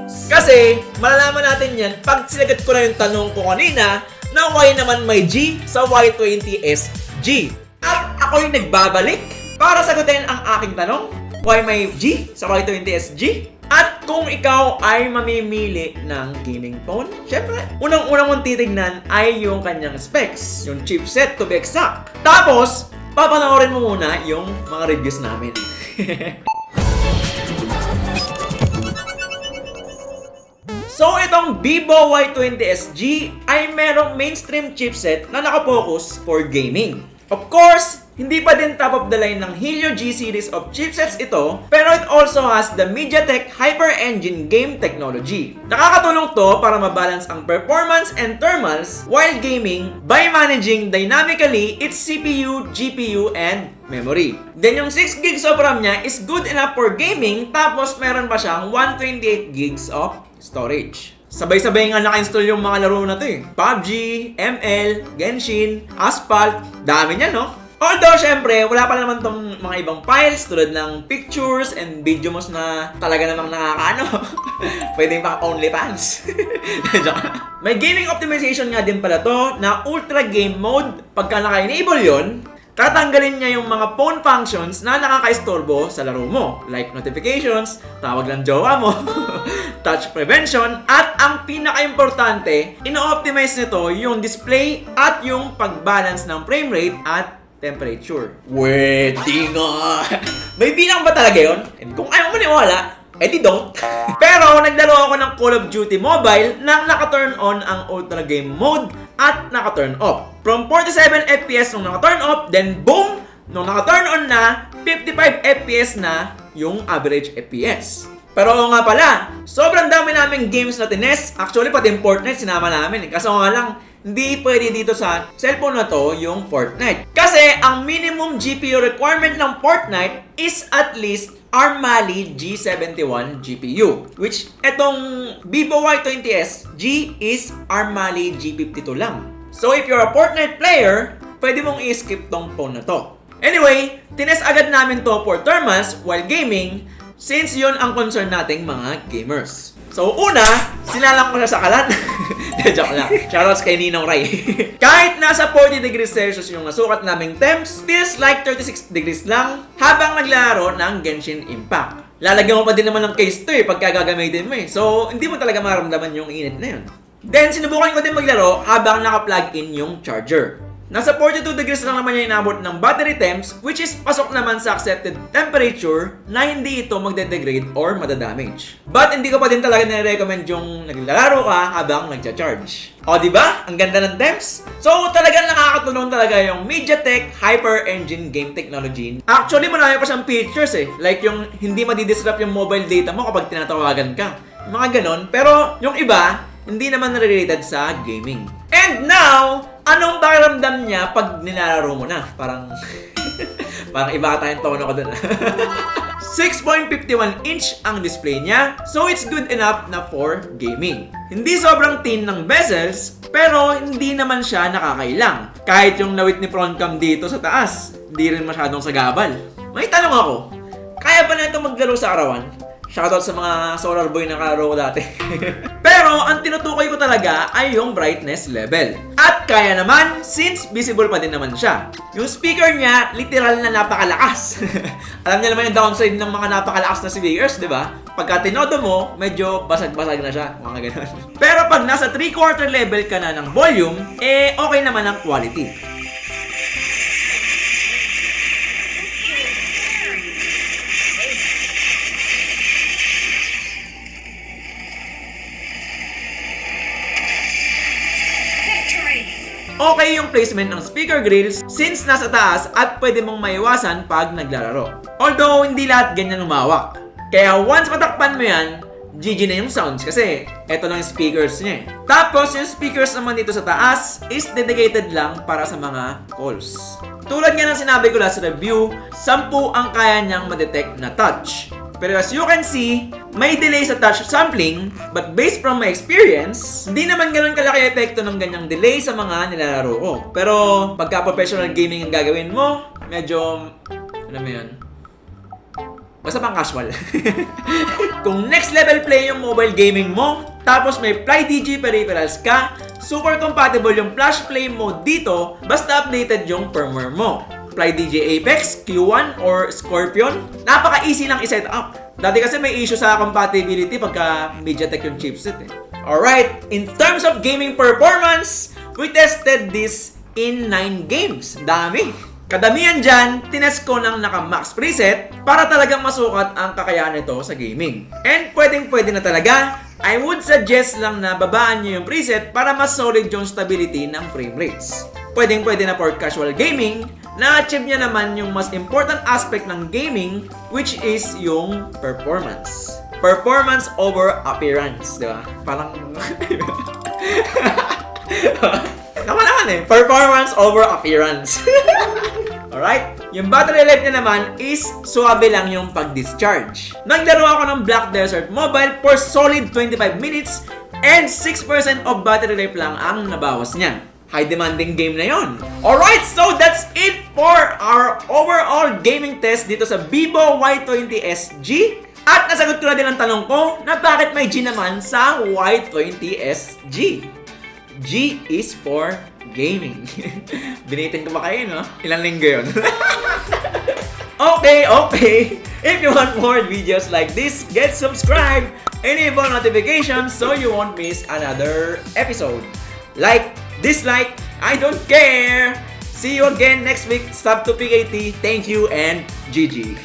notes. Kasi, malalaman natin yan pag sinagot ko na yung tanong ko kanina na why naman may G sa Y20s G. At ako'y nagbabalik para sagutin ang aking tanong, why may G sa Y20s G? At kung ikaw ay mamimili ng gaming phone, syempre, unang-unang mong titignan ay yung kanyang specs, yung chipset to be exact. Tapos, papanoorin mo muna yung mga reviews namin. So, itong vivo Y20s G ay merong mainstream chipset na nakapokus for gaming. Of course, hindi pa din top of the line ng Helio G series of chipsets ito, pero it also has the MediaTek Hyper Engine game technology. Nakakatulong to para mabalance ang performance and thermals while gaming by managing dynamically its CPU, GPU, and memory. Then yung 6 gigs of RAM niya is good enough for gaming, tapos meron pa siyang 128 gigs of storage. Sabay-sabay nga naka-install yung mga laro na to eh. PUBG, ML, Genshin, Asphalt, dami niya no? Although, syempre, wala pa naman tong mga ibang files tulad ng pictures and video mos na talaga namang nakakaano. Pwede pa OnlyFans. May gaming optimization nga din pala to na Ultra Game Mode. Pagka naka-enable yon, tatanggalin niya yung mga phone functions na nakaka-istorbo sa laro mo. Like notifications, tawag ng jowa mo, touch prevention, at ang pinaka-importante, ino-optimize nito yung display at yung pag-balance ng frame rate at temperature. Pwede nga! May bilang ba talaga yun? And kung ayaw mo maniwala, edi don't. Pero naglaro ako ng Call of Duty Mobile nang naka-turn on ang Ultra Game Mode at naka-turn off. From 47 FPS nung naka-turn off, then boom! Nung naka-turn on na, 55 FPS na yung average FPS. Pero nga pala, sobrang dami naming games na tinest. Actually, pati yung Fortnite sinama namin. Kaso nga lang, hindi pwede dito sa cellphone na to yung Fortnite. Kasi ang minimum GPU requirement ng Fortnite is at least ARM Mali G71 GPU. Which, etong vivo Y20s G is ARM Mali G52 lang. So if you're a Fortnite player, pwede mong i-skip tong phone na to. Anyway, tinest agad namin to for thermals while gaming, since yun ang concern nating mga gamers. So una, sinalang ko siya sa kalan. Joke lang. Shoutouts kay Ninong Ray. Kahit nasa 40 degrees Celsius yung nasukat naming temps, feels like 36 degrees lang habang naglalaro ng Genshin Impact. Lalagyan mo pa din naman ng case to pagka gagamitin mo eh. So, hindi mo talaga maramdaman yung init na yun. Then, sinubukan ko din maglaro habang naka-plug in yung charger. Nasa 42 degrees lang naman yung inabot ng battery temps, which is pasok naman sa accepted temperature na hindi ito magde-degrade or madadamage. But hindi ko pa din talaga nire-recommend yung naglalaro ka habang nagcha-charge. O diba? Ang ganda ng temps? So talagang nakakatulong talaga yung MediaTek Hyper Engine game technology. Actually, marami pa siyang features eh. Like yung hindi madidisrupt yung mobile data mo kapag tinatawagan ka. Mga ganon. Pero yung iba, hindi naman related sa gaming. And now, anong pakiramdam niya pag nilalaro mo na? Parang iba tayong tono ko dun. 6.51 inch ang display niya, so it's good enough na for gaming. Hindi sobrang thin ng bezels, pero hindi naman siya nakakailang. Kahit yung lawit ni frontcam dito sa taas, hindi rin masyadong sagabal. May tanong ako, kaya ba na ito maglaro sa arawan? Shoutout sa mga solar boy na kalaro ko dati. Pero ang tinutukoy ko talaga ay yung brightness level. At kaya naman, since visible pa din naman siya. Yung speaker niya, literal na napakalakas. Alam niyo naman yung downside ng mga napakalakas na speakers, di ba? Pagka tinodo mo, medyo basag-basag na siya. Mga ganun. Pero pag nasa 3/4 level ka na ng volume, okay naman ang quality. Okay yung placement ng speaker grills since nasa taas at pwede mong maiwasan pag naglalaro. Although, hindi lahat ganyan lumawak. Kaya once matakpan mo yan, GG na yung sounds kasi eto lang yung speakers niya. Tapos, yung speakers naman dito sa taas is dedicated lang para sa mga calls. Tulad nga ng sinabi ko last review, 10 ang kaya niyang ma-detect na touch. Pero as you can see, may delay sa touch sampling, but based from my experience, hindi naman ganoon kalaki epekto ng ganyang delay sa mga nilalaro ko. Pero pagka professional gaming ang gagawin mo, medyo, ano mo yan? Basta pang casual. Kung next level play yung mobile gaming mo, tapos may FlyDG peripherals ka, super compatible yung flash play mode dito, basta updated yung firmware mo. FlyDG Apex, Q1, or Scorpion, napaka-easy lang i-set up. Dati kasi may issue sa compatibility pagka MediaTek yung chipset eh. Alright, in terms of gaming performance, we tested this in 9 games. Dami! Kadamihan dyan, tinest ko ng naka-max preset para talagang masukat ang kakayahan nito sa gaming. And pwedeng-pwede na talaga, I would suggest lang na babaan nyo yung preset para mas solid yung stability ng frame rates. Pwedeng-pwede na for casual gaming, na-achieve niya naman yung mas important aspect ng gaming, which is yung performance. Performance over appearance, di ba? Parang... Tama naman eh. Performance over appearance. Alright? Yung battery life niya naman is suwabe lang yung pag-discharge. Naglaro ako ng Black Desert Mobile for solid 25 minutes and 6% of battery life lang ang nabawas niya. High demanding game na yon. Alright, so that's it for our overall gaming test dito sa vivo Y20s G. At nasagot ko na din ang tanong ko na bakit may G naman sa Y20s G. G is for gaming. Binitin ko ba kayo, no? Ilang linggo yun? Okay. If you want more videos like this, get subscribed, enable notifications so you won't miss another episode. Like, dislike, I don't care. See you again next week. Sub to PKT. Thank you and GG.